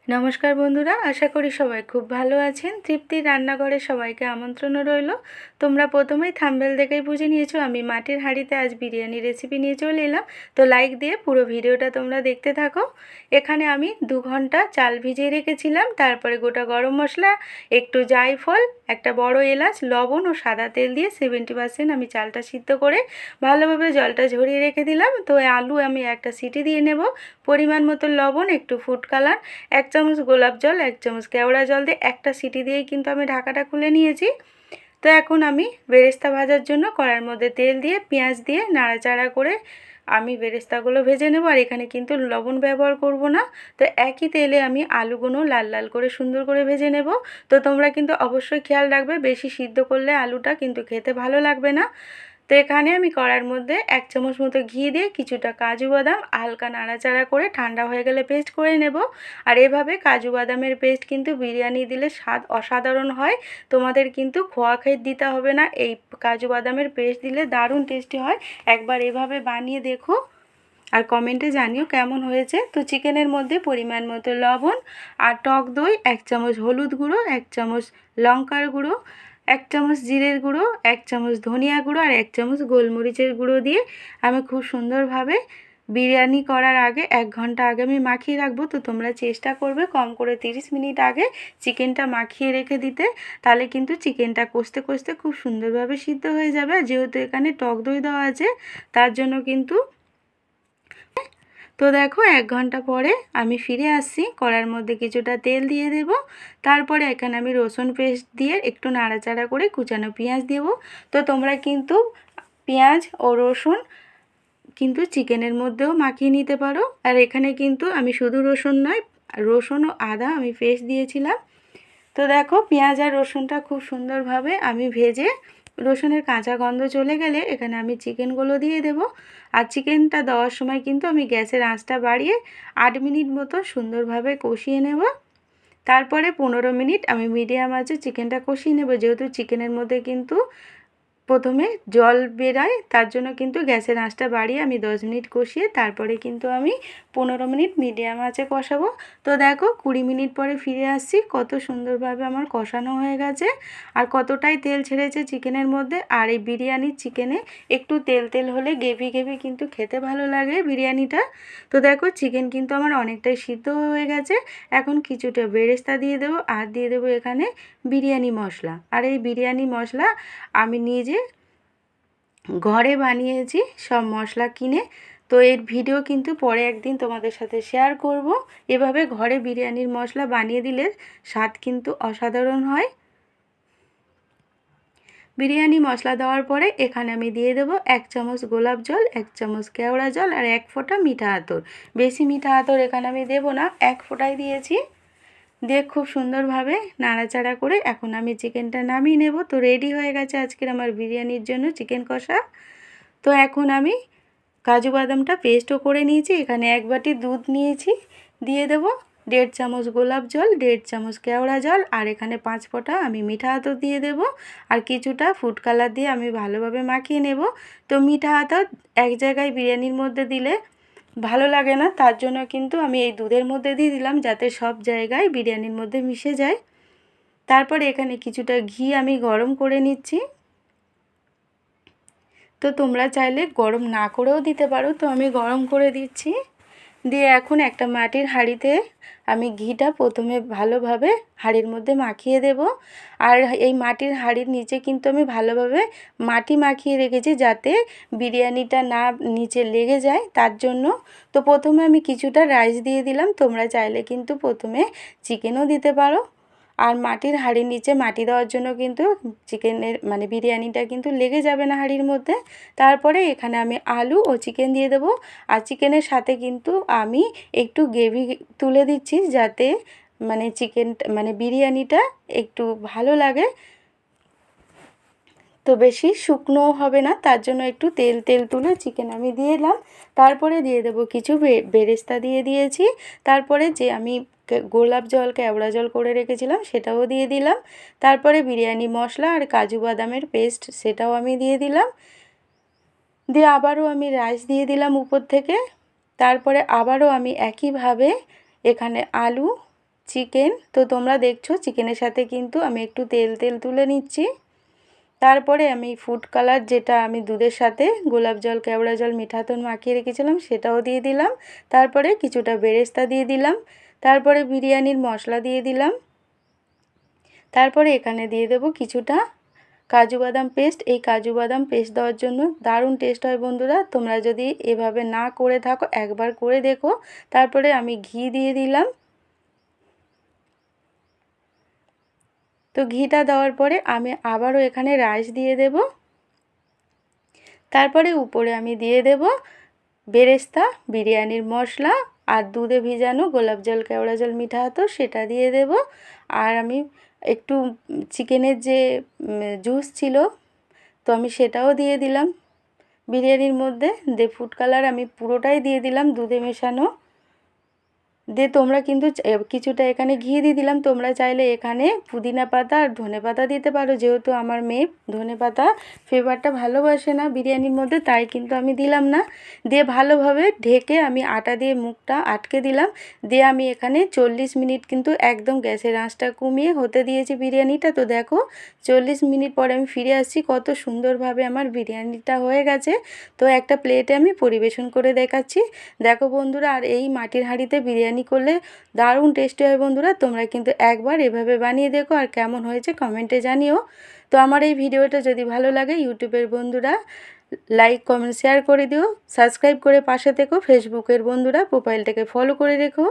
নমস্কার বন্ধুরা, আশা করি সবাই খুব ভালো আছেন। তৃপ্তির রান্নাঘরে সবাইকে আমন্ত্রণ রইল। তোমরা প্রথমেই থাম্বনেল দেখেই বুঝে নিয়েছো আমি মাটির হাঁড়িতে আজ বিরিয়ানি রেসিপি নিয়ে চলে এলাম। তো লাইক দিয়ে পুরো ভিডিওটা তোমরা দেখতে থাকো। এখানে আমি 2 ঘন্টা চাল ভিজিয়ে রেখেছিলাম। তারপরে গোটা গরম মশলা, একটু জায়ফল, একটা বড় এলাচ, লবণ ও সাদা তেল দিয়ে 70% আমি চালটা সিদ্ধ করে ভালোভাবে জলটা ঝরিয়ে রেখে দিলাম। তো আলু আমি একটা সিটি দিয়ে নেব। পরিমাণ মতো লবণ, একটু ফুড কালার, 1 চামচ গোলাপ জল, 1 চামচ কেওড়া জল দিয়ে একটা সিটি দিয়েই কিন্তু আমি ঢাকাটা খুলে নিয়েছি। তো এখন আমি বেরেস্তা ভাজার জন্য কড়াইয়ের মধ্যে তেল দিয়ে পেঁয়াজ দিয়ে নাড়াচাড়া করে আমি বেরেস্তাগুলো ভেজে নেব। আর এখানে কিন্তু লবণ ব্যবহার করব না। তো একই তেলে আমি আলুগুলো লাল লাল করে সুন্দর করে ভেজে নেব। তো তোমরা কিন্তু অবশ্যই খেয়াল রাখবে, বেশি সিদ্ধ করলে আলুটা কিন্তু খেতে ভালো লাগবে না। তো এখানে আমি কড়াইয়ের মধ্যে 1 চামচ মতো ঘি দিয়ে কিছুটা কাজু বাদাম হালকা নাড়াচাড়া করে ঠান্ডা হয়ে গেলে পেস্ট করে নেব। আর এভাবে কাজু বাদামের পেস্ট কিন্তু বিরিয়ানি দিলে স্বাদ অসাধারণ হয়। তোমাদের কিন্তু খোয়া ক্ষীর দিতে হবে না, এই কাজু বাদামের পেস্ট দিলে দারুণ টেস্টি হয়। একবার এভাবে বানিয়ে দেখো আর কমেন্টে জানিও কেমন হয়েছে। তো চিকেনের মধ্যে পরিমাণ মতো লবণ আর টক দই, 1 চামচ হলুদ গুঁড়ো, 1 চামচ লঙ্কার গুঁড়ো, 1 চামচ জিরের গুঁড়ো, 1 চামচ ধনিয়া গুঁড়ো আর 1 চামচ গোলমরিচের গুঁড়ো দিয়ে আমি খুব সুন্দরভাবে বিরিয়ানি করার আগে 1 ঘন্টা আগে আমি মাখিয়ে রাখবো। তো তোমরা চেষ্টা করবে কম করে 30 মিনিট আগে চিকেনটা মাখিয়ে রেখে দিতে, তাহলে কিন্তু চিকেনটা কষতে কষতে খুব সুন্দরভাবে সিদ্ধ হয়ে যাবে। যেহেতু এখানে টক দই দেওয়া আছে তার জন্য কিন্তু। তো দেখো 1 ঘন্টা পরে আমি ফিরে আসছি। কড়ার মধ্যে কিছুটা তেল দিয়ে দেব। তারপরে এখানে আমি রসুন পেস্ট দিয়ে একটু নাড়াচাড়া করে কুচানো পেঁয়াজ দেব। তো তোমরা কিন্তু পেঁয়াজ ও রসুন কিন্তু চিকেনের মধ্যেও মাখিয়ে নিতে পারো। আর এখানে কিন্তু আমি শুধু রসুন নয়, রসুন ও আদা আমি পেস্ট দিয়েছিলাম। তো দেখো পেঁয়াজ আর রসুনটা খুব সুন্দরভাবে আমি ভেজে রসুনের কাঁচা গন্ধ চলে গেলে এখানে আমি চিকেনগুলো দিয়ে দেব। আর চিকেনটা দেওয়ার সময় কিন্তু আমি গ্যাসের আঁচটা বাড়িয়ে 8 মিনিট মতো সুন্দরভাবে কষিয়ে নেব। তারপরে 15 মিনিট আমি মিডিয়াম আঁচে চিকেনটা কষিয়ে নেব। যেহেতু চিকেনের মধ্যে কিন্তু প্রথমে জল বেরায়, তার জন্য কিন্তু গ্যাসের আঁচটা বাড়িয়ে আমি 10 মিনিট কষিয়ে তারপরে কিন্তু আমি 15 মিনিট মিডিয়াম আঁচে কষাবো। তো দেখো 20 মিনিট পরে ফিরে আসছি, কত সুন্দরভাবে আমার কষানো হয়ে গেছে আর কতটাই তেল ছেড়েছে চিকেনের মধ্যে। আর এই বিরিয়ানির চিকেনে একটু তেল তেল হলে গ্রেভি গ্রেভি কিন্তু খেতে ভালো লাগে বিরিয়ানিটা। তো দেখো চিকেন কিন্তু আমার অনেকটাই সিদ্ধ হয়ে গেছে। এখন কিছুটা বেরেস্তা দিয়ে দেবো আর দিয়ে দেবো এখানে বিরিয়ানি মশলা। আর এই বিরিয়ানি মশলা আমি নিজে ঘরে বানিয়েছি সব মশলা কিনে। তো এর ভিডিও কিন্তু পরে একদিন তোমাদের সাথে শেয়ার করব। এভাবে ঘরে বিরিয়ানির মশলা বানিয়ে দিলে স্বাদ কিন্তু অসাধারণ হয়। বিরিয়ানি মশলা দেওয়ার পরে এখানে আমি দিয়ে দেবো 1 চামচ গোলাপ জল, 1 চামচ কেওড়া জল আর 1 ফোঁটা মিঠা আতর। বেশি মিঠা আতর এখানে আমি দেবো না, 1 ফোঁটাই দিয়েছি। দিয়ে খুব সুন্দরভাবে নাড়াচাড়া করে এখন আমি চিকেনটা নামিয়ে নেব। তো রেডি হয়ে গেছে আজকের আমার বিরিয়ানির জন্য চিকেন কষা। তো এখন আমি কাজু বাদামটা পেস্টও করে নিয়েছি। এখানে 1 বাটি দুধ নিয়েছি, দিয়ে দেব 1.5 চামচ গোলাপ জল, 1.5 চামচ কেওড়া জল আর এখানে 5 ফোঁটা আমি মিঠা আতর দিয়ে দেব। আর কিছুটা ফুড কালার দিয়ে আমি ভালোভাবে মাখিয়ে নেব। তো মিঠা আতর এক জায়গায় বিরিয়ানির মধ্যে দিলে ভালো লাগে না, তার জন্য কিন্তু আমি এই দুধের মধ্যে দিয়ে দিলাম যাতে সব জায়গায় বিরিয়ানির মধ্যে মিশে যায়। তারপরে এখানে কিছুটা ঘি আমি গরম করে নিচ্ছি। তো তোমরা চাইলে গরম না করেও দিতে পারো, তো আমি গরম করে দিচ্ছি। দিয়ে এখন একটা মাটির হাঁড়িতে আমি ঘিটা প্রথমে ভালোভাবে হাঁড়ির মধ্যে মাখিয়ে দেব। আর এই মাটির হাঁড়ির নিচে কিন্তু আমি ভালোভাবে মাটি মাখিয়ে রেখেছি যাতে বিরিয়ানিটা না নিচে লেগে যায়, তার জন্য। তো প্রথমে আমি কিছুটা রাইস দিয়ে দিলাম, তোমরা চাইলে কিন্তু প্রথমে চিকেনও দিতে পারো। আর মাটির হাঁড়ির নিচে মাটি দেওয়ার জন্য কিন্তু চিকেনের মানে বিরিয়ানিটা কিন্তু লেগে যাবে না হাঁড়ির মধ্যে। তারপরে এখানে আমি আলু ও চিকেন দিয়ে দেবো। আর চিকেনের সাথে কিন্তু আমি একটু গ্রেভি তুলে দিচ্ছি যাতে মানে চিকেনটা মানে বিরিয়ানিটা একটু ভালো লাগে। তো বেশি শুকনোও হবে না, তার জন্য একটু তেল তেল তুলে চিকেন আমি দিয়ে দিলাম। তারপরে দিয়ে দেবো কিছু বেরেস্তা দিয়ে দিয়েছি। তারপরে যে আমি গোলাপ জল কেওড়া জল করে রেখেছিলাম সেটাও দিয়ে দিলাম। তারপরে বিরিয়ানি মশলা আর কাজু বাদামের পেস্ট সেটাও আমি দিয়ে দিলাম। দিয়ে আবারও আমি রাইস দিয়ে দিলাম উপর থেকে। তারপরে আবারও আমি একইভাবে এখানে আলু, চিকেন। তো তোমরা দেখছো চিকেনের সাথে কিন্তু আমি একটু তেল তুলে নিচ্ছি। তারপরে আমি ফুড কালার, যেটা আমি দুধের সাথে গোলাপ জল, কেওড়া জল, মিঠা আতর মাখিয়ে রেখেছিলাম, সেটাও দিয়ে দিলাম। তারপরে কিছুটা বেরেস্তা দিয়ে দিলাম। তারপরে বিরিয়ানির মশলা দিয়ে দিলাম। তারপরে এখানে দিয়ে দেব কিছুটা কাজু বাদাম পেস্ট। এই কাজু বাদাম পেস্ট দেওয়ার জন্য দারুণ টেস্ট হয় বন্ধুরা। তোমরা যদি এভাবে না করে থাকো একবার করে দেখো। তারপরে আমি ঘি দিয়ে দিলাম। তো ঘিটা দেওয়ার পরে আমি আবারও এখানে রাইস দিয়ে দেব। তারপরে উপরে আমি দিয়ে দেব বেরেস্তা, বিরিয়ানির মশলা আর দুধে ভিজানো গোলাপ জল, কেওড়া জল, মিঠা আতর সেটা দিয়ে দেব। আর আমি একটু চিকেনের যে জুস ছিল, তো আমি সেটাও দিয়ে দিলাম বিরিয়ানির মধ্যে। ফুড কালার আমি পুরোটাই দিয়ে দিলাম দুধে মেশানো। তোমরা কিন্তু কিছুটা এখানে ঘি দিয়ে দিলাম। তোমরা চাইলে এখানে পুদিনা পাতা আর ধনে পাতা দিতে পারো, যেহেতু আমার মেয়ে ধনে পাতা ফ্লেভারটা ভালোবাসে না বিরিয়ানির মধ্যে, তাই কিন্তু আমি দিলাম না। দিয়ে ভালোভাবে ঢেকে আমি আটা দিয়ে মুখটা আটকে দিলাম। দিয়ে আমি এখানে 40 মিনিট কিন্তু একদম গ্যাসের আঁচটা কমিয়ে হতে দিয়েছি বিরিয়ানিটা। তো দেখো 40 মিনিট পরে আমি ফিরে আসছি, কত সুন্দরভাবে আমার বিরিয়ানিটা হয়ে গেছে। তো একটা প্লেটে আমি পরিবেশন করে দেখাচ্ছি। দেখো বন্ধুরা, আর এই মাটির হাঁড়িতে বিরিয়ানি করলে দারুণ টেস্টি হয় বন্ধুরা। তোমরা কিন্তু একবার এভাবে বানিয়ে দেখো, আর কেমন হয়েছে কমেন্টে জানিও। তো আমার এই ভিডিওটা যদি ভালো লাগে ইউটিউবের বন্ধুরা লাইক, কমেন্ট, শেয়ার করে দিও। সাবস্ক্রাইব করে পাশে থেকো। ফেসবুকের বন্ধুরা প্রোফাইলটাকে ফলো করে রেখো।